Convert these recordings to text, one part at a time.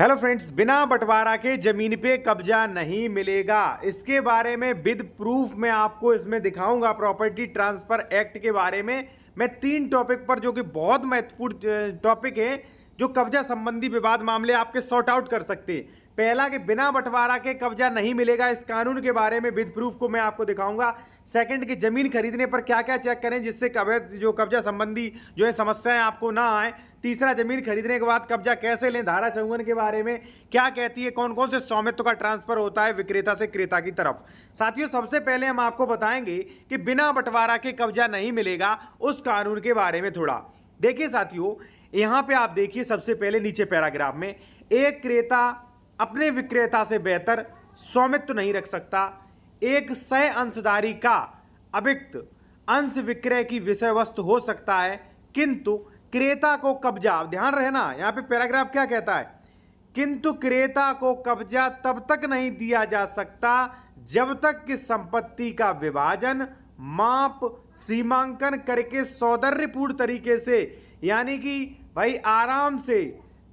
Hello friends, बिना बंटवारा के जमीन पे कब्जा नहीं मिलेगा। इसके बारे में विद प्रूफ मैं आपको इसमें दिखाऊंगा। प्रॉपर्टी ट्रांसफर एक्ट के बारे में मैं 3 टॉपिक पर, जो कि बहुत महत्वपूर्ण टॉपिक है, जो कब्जा संबंधी विवाद मामले आपके सॉर्ट आउट कर सकते हैं। पहला कि बिना बंटवारा के कब्जा नहीं मिलेगा, इस कानून के बारे में विद प्रूफ को मैं आपको दिखाऊंगा। सेकंड कि जमीन खरीदने पर क्या क्या चेक करें जिससे कब्जा संबंधी जो है समस्याएं आपको ना आए। तीसरा, जमीन खरीदने के बाद कब्जा कैसे लें, धारा 54 के बारे में क्या कहती है, कौन कौन से स्वामित्व का ट्रांसफर होता है विक्रेता से क्रेता की तरफ। साथियों, सबसे पहले हम आपको बताएंगे कि बिना बंटवारा के कब्जा नहीं मिलेगा, उस कानून के बारे में थोड़ा देखिए। साथियों, यहां पे आप देखिए, सबसे पहले नीचे पैराग्राफ में, एक क्रेता अपने विक्रेता से बेहतर स्वामित्व नहीं रख सकता। एक सह अंशधारी का अभिक्त अंश विक्रय की विषय वस्तु हो सकता है, किंतु क्रेता को कब्जा, ध्यान रहे ना, यहां पे पैराग्राफ क्या कहता है, किंतु क्रेता को कब्जा तब तक नहीं दिया जा सकता जब तक कि संपत्ति का विभाजन, माप, सीमांकन करके सौंदर्यपूर्ण तरीके से, यानी कि भाई आराम से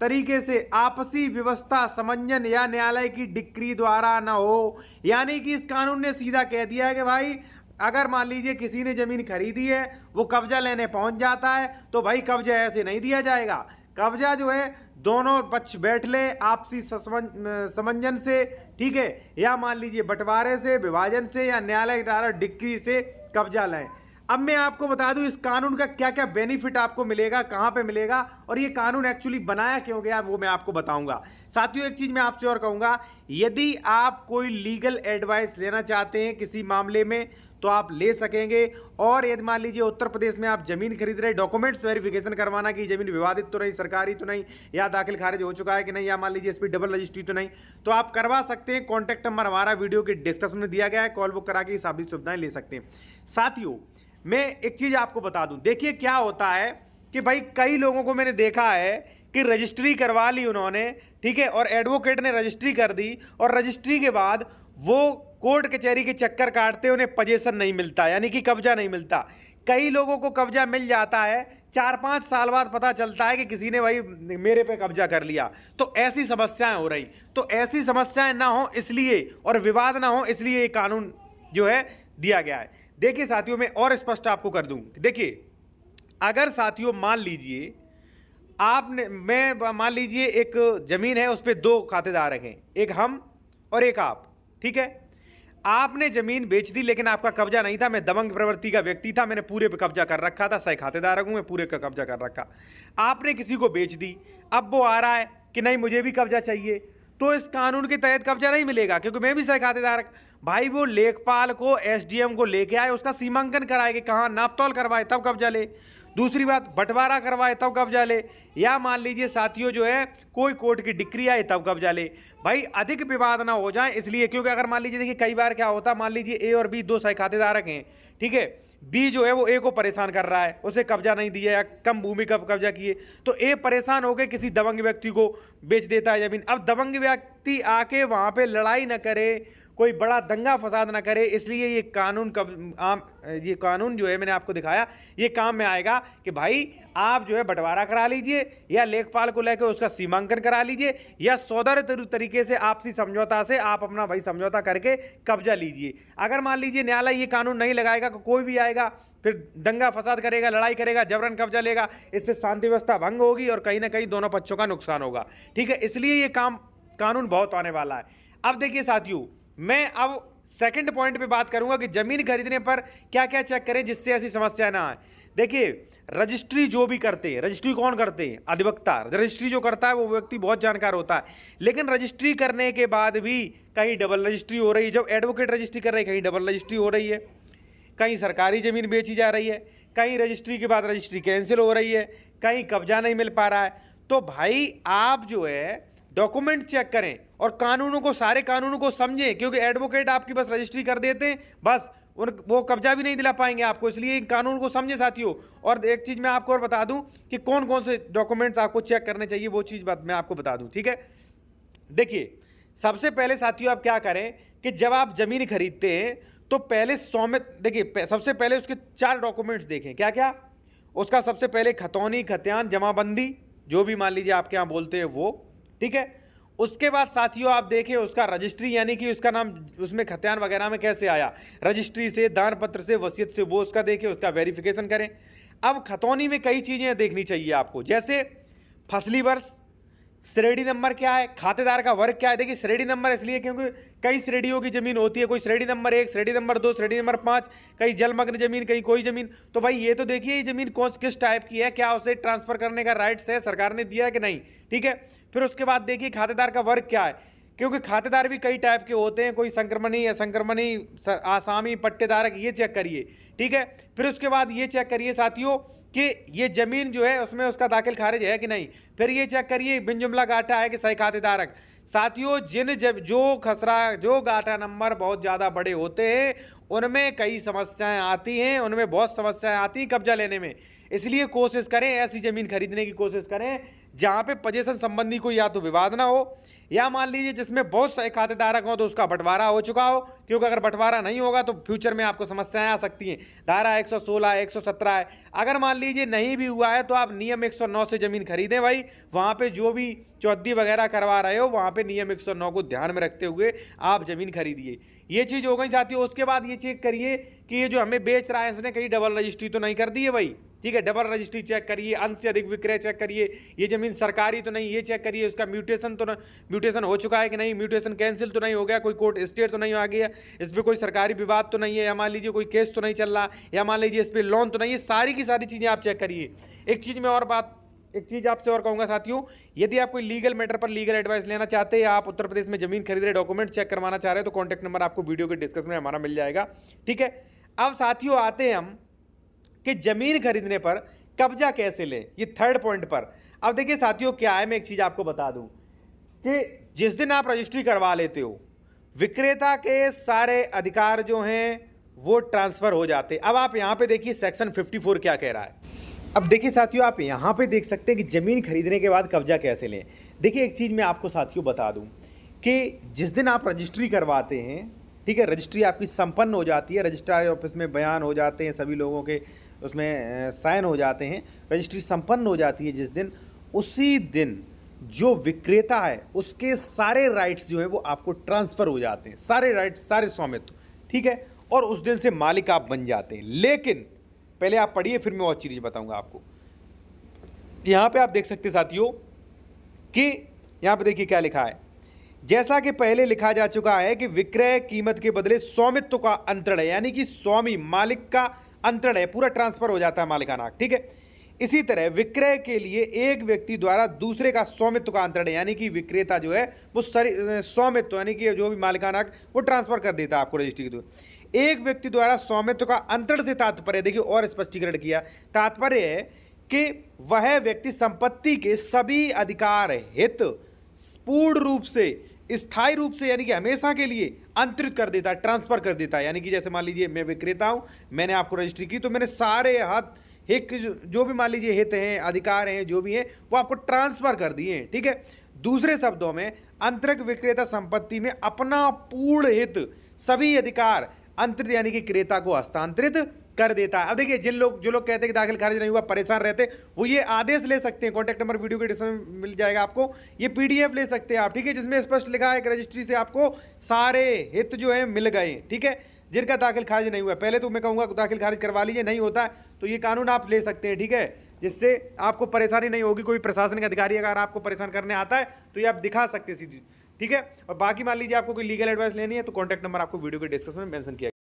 तरीके से आपसी व्यवस्था, समंजन या न्यायालय की डिक्री द्वारा ना हो। यानी कि इस कानून ने सीधा कह दिया है कि भाई अगर मान लीजिए किसी ने जमीन खरीदी है, वो कब्जा लेने पहुंच जाता है, तो भाई कब्जा ऐसे नहीं दिया जाएगा। कब्जा जो है दोनों पक्ष बैठ ले आपसी समंजन से, ठीक है, या मान लीजिए बंटवारे से, विभाजन से, या न्यायालय द्वारा डिक्री से कब्जा लें। अब मैं आपको बता दूं इस कानून का क्या क्या बेनिफिट आपको मिलेगा, कहां पे मिलेगा, और ये कानून एक्चुअली बनाया क्यों गया वो मैं आपको बताऊंगा। साथियों, एक चीज मैं आपसे और कहूंगा, यदि आप कोई लीगल एडवाइस लेना चाहते हैं किसी मामले में तो आप ले सकेंगे। और यदि मान लीजिए उत्तर प्रदेश में आप जमीन खरीद रहे, डॉक्यूमेंट्स वेरिफिकेशन करवाना कि जमीन विवादित तो नहीं, सरकारी तो नहीं, या दाखिल खारिज हो चुका है कि नहीं, या मान लीजिए इस पर डबल रजिस्ट्री तो नहीं, तो आप करवा सकते हैं। कॉन्टैक्ट नंबर हमारा वीडियो के डिस्क्रिप्शन में दिया गया है, कॉल बुक करा के सभी सुविधाएं ले सकते हैं। साथियों, मैं एक चीज आपको बता दूं, देखिए क्या होता है कि भाई कई लोगों को मैंने देखा है कि रजिस्ट्री करवा ली उन्होंने, ठीक है, और एडवोकेट ने रजिस्ट्री कर दी, और रजिस्ट्री के बाद वो कोर्ट कचहरी के चक्कर काटते, उन्हें पोजीशन नहीं मिलता, यानी कि कब्जा नहीं मिलता। कई लोगों को कब्जा मिल जाता है, 4-5 साल बाद पता चलता है कि किसी ने भाई मेरे पे कब्जा कर लिया। तो ऐसी समस्याएं हो रही, तो ऐसी समस्याएं ना हो इसलिए, और विवाद ना हो इसलिए ये कानून जो है दिया गया है। देखिए साथियों, मैं और स्पष्ट आपको कर दूं, देखिए अगर साथियों मान लीजिए आपने, मैं मान लीजिए एक जमीन है, उस पर 2 खातेदार हैं, एक हम और एक आप, ठीक है। आपने जमीन बेच दी लेकिन आपका कब्जा नहीं था, मैं दबंग प्रवृत्ति का व्यक्ति था, मैंने पूरे पे कब्जा कर रखा था, सह खातेदार हूं मैं, पूरे का कब्जा कर रखा। आपने किसी को बेच दी, अब वो आ रहा है कि नहीं मुझे भी कब्जा चाहिए, तो इस कानून के तहत कब्जा नहीं मिलेगा, क्योंकि मैं भी सह खातेदार। भाई वो लेखपाल को, एसडीएम को लेके आए, उसका सीमांकन कराएगा, कहाँ नापतोल करवाए तब कब्जा ले। दूसरी बात, बंटवारा करवाए तब कब्जा ले, या मान लीजिए साथियों जो है कोई कोर्ट की डिक्री आए तब कब्जा ले। भाई अधिक विवाद ना हो जाए इसलिए, क्योंकि अगर मान लीजिए, देखिए कई बार क्या होता है, मान लीजिए ए और बी 2 सह खातेदारक हैं, ठीक है, बी जो है वो ए को परेशान कर रहा है, उसे कब्जा नहीं दिया या कम भूमि का कब्जा किए, तो ए परेशान हो गए, किसी दबंग व्यक्ति को बेच देता है जमीन। अब दबंग व्यक्ति आके वहां पे लड़ाई न करे, कोई बड़ा दंगा फसाद ना करे, इसलिए ये कानून जो है मैंने आपको दिखाया, ये काम में आएगा कि भाई आप जो है बंटवारा करा लीजिए, या लेखपाल को लेकर उसका सीमांकन करा लीजिए, या सौदर्य तरीके से आपसी समझौता से आप अपना भाई समझौता करके कब्जा लीजिए। अगर मान लीजिए न्यायालय ये कानून नहीं लगाएगा, कोई भी आएगा फिर दंगा फसाद करेगा, लड़ाई करेगा, जबरन कब्जा लेगा, इससे शांति व्यवस्था भंग होगी और कहीं ना कहीं दोनों पक्षों का नुकसान होगा, ठीक है। इसलिए ये कानून बहुत आने वाला है। अब देखिए साथियों, मैं अब सेकंड पॉइंट पे बात करूंगा कि जमीन खरीदने पर क्या क्या चेक करें जिससे ऐसी समस्या ना आए। देखिए रजिस्ट्री जो भी करते हैं, रजिस्ट्री कौन करते हैं, अधिवक्ता। रजिस्ट्री जो करता है वो व्यक्ति बहुत जानकार होता है, लेकिन रजिस्ट्री करने के बाद भी कहीं डबल रजिस्ट्री हो रही है। जब एडवोकेट रजिस्ट्री कर रहे हैं कहीं डबल रजिस्ट्री हो रही है, कहीं सरकारी जमीन बेची जा रही है, कहीं रजिस्ट्री के बाद रजिस्ट्री कैंसिल हो रही है, कहीं कब्जा नहीं मिल पा रहा है। तो भाई आप जो है डॉक्यूमेंट चेक करें और कानूनों को, सारे कानूनों को समझें, क्योंकि एडवोकेट आपकी बस रजिस्ट्री कर देते हैं, बस वो कब्जा भी नहीं दिला पाएंगे आपको, इसलिए इन कानून को समझे साथियों। और एक चीज मैं आपको और बता दूं कि कौन कौन से डॉक्यूमेंट्स आपको चेक करने चाहिए, वो चीज बात मैं आपको बता दूं, ठीक है। देखिए सबसे पहले साथियों आप क्या करें कि जब आप जमीन खरीदते हैं तो पहले स्वामित्व, देखिए सबसे पहले उसके 4 डॉक्यूमेंट्स देखें। क्या क्या? उसका सबसे पहले खतौनी, खतियान, जमाबंदी, जो भी मान लीजिए आपके यहाँ बोलते हैं वो, ठीक है। उसके बाद साथियों आप देखें उसका रजिस्ट्री यानी कि उसका नाम उसमें खतियान वगैरह में कैसे आया, रजिस्ट्री से, दान पत्र से, वसीयत से, वो उसका देखें, उसका वेरिफिकेशन करें। अब खतौनी में कई चीज़ें देखनी चाहिए आपको, जैसे फसली वर्ष, श्रेणी नंबर क्या है, खातेदार का वर्ग क्या है। देखिए श्रेणी नंबर इसलिए क्योंकि कई श्रेणियों की जमीन होती है, कोई श्रेणी नंबर 1, श्रेणी नंबर 2, श्रेणी नंबर 5, कहीं जलमग्न जमीन, कहीं कोई जमीन। तो भाई ये तो देखिए ये जमीन कौन किस टाइप की है, क्या उसे ट्रांसफर करने का राइट्स है, सरकार ने दिया है कि नहीं, ठीक है। फिर उसके बाद देखिए खातेदार का वर्ग क्या है, क्योंकि खातेदार भी कई टाइप के होते हैं, कोई संक्रमणी, असंक्रमणी, आसामी, पट्टेदारक, ये चेक करिए, ठीक है। फिर उसके बाद ये चेक करिए साथियों कि ये जमीन जो है उसमें उसका दाखिल खारिज है कि नहीं। फिर ये चेक करिए बिन जुमला गाठा है कि सही खातेदारक। साथियों जो गाठा नंबर बहुत ज़्यादा बड़े होते हैं उनमें कई समस्याएं आती हैं, उनमें बहुत समस्याएं आती हैं कब्जा लेने में। इसलिए कोशिश करें ऐसी ज़मीन खरीदने की कोशिश करें जहाँ पे पोजीशन संबंधी कोई या तो विवाद ना हो, या मान लीजिए जिसमें बहुत सारे खातेदारक हो तो उसका बंटवारा हो चुका हो, क्योंकि अगर बंटवारा नहीं होगा तो फ्यूचर में आपको समस्याएं आ सकती हैं। धारा 116 है, 117 है। अगर मान लीजिए नहीं भी हुआ है तो आप नियम 109 से ज़मीन खरीदें भाई, वहाँ पे जो भी चौहद्दी वगैरह करवा रहे हो वहाँ पे नियम 109 को ध्यान में रखते हुए आप ज़मीन खरीदिए। ये चीज़ हो गई साथियों। उसके बाद ये चेक करिए कि ये जो हमें बेच रहा है इसने कहीं डबल रजिस्ट्री तो नहीं कर दी है भाई, ठीक है। डबल रजिस्ट्री चेक करिए, अंश से अधिक विक्रय चेक करिए, ये जमीन सरकारी तो नहीं, ये चेक करिए, उसका म्यूटेशन हो चुका है कि नहीं, म्यूटेशन कैंसिल तो नहीं हो गया, कोई कोर्ट स्टेट तो नहीं आ गया, इस पर कोई सरकारी विवाद तो नहीं है, या मान लीजिए कोई केस तो नहीं चल रहा, या मान लीजिए इस पर लोन तो नहीं है। सारी की सारी चीज़ें आप चेक करिए। एक चीज़ आपसे और कहूँगा साथियों, यदि आप कोई लीगल मैटर पर लीगल एडवाइस लेना चाहते हैं या आप उत्तर प्रदेश में जमीन खरीद रहे, डॉक्यूमेंट चेक करवाना चाह रहे हैं तो कॉन्टैक्ट नंबर आपको वीडियो के डिस्क्रिप्शन में हमारा मिल जाएगा, ठीक है। अब साथियों आते हैं हम कि जमीन खरीदने पर कब्जा कैसे लें, ये थर्ड पॉइंट पर। अब देखिए साथियों क्या है, मैं एक चीज़ आपको बता दूं कि जिस दिन आप रजिस्ट्री करवा लेते हो विक्रेता के सारे अधिकार जो हैं वो ट्रांसफर हो जाते हैं। अब आप यहां पे देखिए सेक्शन 54 क्या कह रहा है। अब देखिए साथियों आप यहां पे देख सकते हैं कि जमीन खरीदने के बाद कब्जा कैसे लें। देखिए एक चीज़ मैं आपको साथियों बता दूं कि जिस दिन आप रजिस्ट्री करवाते हैं, ठीक है, रजिस्ट्री आपकी संपन्न हो जाती है, रजिस्ट्रार ऑफिस में बयान हो जाते हैं, सभी लोगों के उसमें साइन हो जाते हैं, रजिस्ट्री संपन्न हो जाती है जिस दिन, उसी दिन जो विक्रेता है उसके सारे राइट्स जो है वो आपको ट्रांसफ़र हो जाते हैं, सारे राइट्स, सारे स्वामित्व, ठीक है, और उस दिन से मालिक आप बन जाते हैं। लेकिन पहले आप पढ़िए फिर मैं और चीज़ बताऊंगा आपको। यहाँ पे आप देख सकते हैं साथियों कि यहाँ पे देखिए क्या लिखा है, जैसा कि पहले लिखा जा चुका है कि विक्रय कीमत के बदले स्वामित्व का अंतरण है, यानी कि स्वामी मालिक का अंतरण है, पूरा ट्रांसफर हो जाता है मालिकाना, ठीक है। इसी तरह विक्रय के लिए एक व्यक्ति द्वारा दूसरे का स्वामित्व का अंतरण है, यानी कि विक्रेता जो है वो स्वामित्व यानी कि जो भी मालिकाना वो ट्रांसफर कर देता है आपको रजिस्ट्री के थ्रू। एक व्यक्ति द्वारा स्वामित्व का अंतरण से तात्पर्य, देखिए और स्पष्टीकरण किया, तात्पर्य है कि वह व्यक्ति संपत्ति के सभी अधिकार हित पूर्ण रूप से, स्थायी रूप से, यानी कि हमेशा के लिए अंतरित कर देता है, ट्रांसफर कर देता है। यानी कि जैसे मान लीजिए मैं विक्रेता हूं, मैंने आपको रजिस्ट्री की तो मैंने सारे हित जो भी मान लीजिए हित हैं, अधिकार हैं, जो भी हैं वो आपको ट्रांसफर कर दिए हैं, ठीक है। दूसरे शब्दों में अंतरिक विक्रेता संपत्ति में अपना पूर्ण हित, सभी अधिकार अंतरित यानी कि क्रेता को हस्तांतरित कर देता है। अब देखिए जो लोग कहते हैं कि दाखिल खारिज नहीं हुआ, परेशान रहते, वो ये आदेश ले सकते हैं, कॉन्टैक्ट नंबर वीडियो के डिस्क्रिप्शन में मिल जाएगा आपको, ये पीडीएफ ले सकते हैं आप, ठीक है, जिसमें स्पष्ट लिखा है कि रजिस्ट्री से आपको सारे हित जो है मिल गए, ठीक है, जिनका दाखिल खारिज नहीं हुआ। पहले तो मैं कहूँगा दाखिल खारिज करवा लीजिए, नहीं होता है तो ये कानून आप ले सकते हैं, ठीक है, जिससे आपको परेशानी नहीं होगी। कोई प्रशासनिक अधिकारी अगर आपको परेशान करने आता है तो ये आप दिखा सकते हैं सीधी, ठीक है। और बाकी मान लीजिए आपको कोई लीगल एडवाइस लेनी है तो कॉन्टैक्ट नंबर आपको वीडियो के डिस्क्रिप्शन में मेंशन किया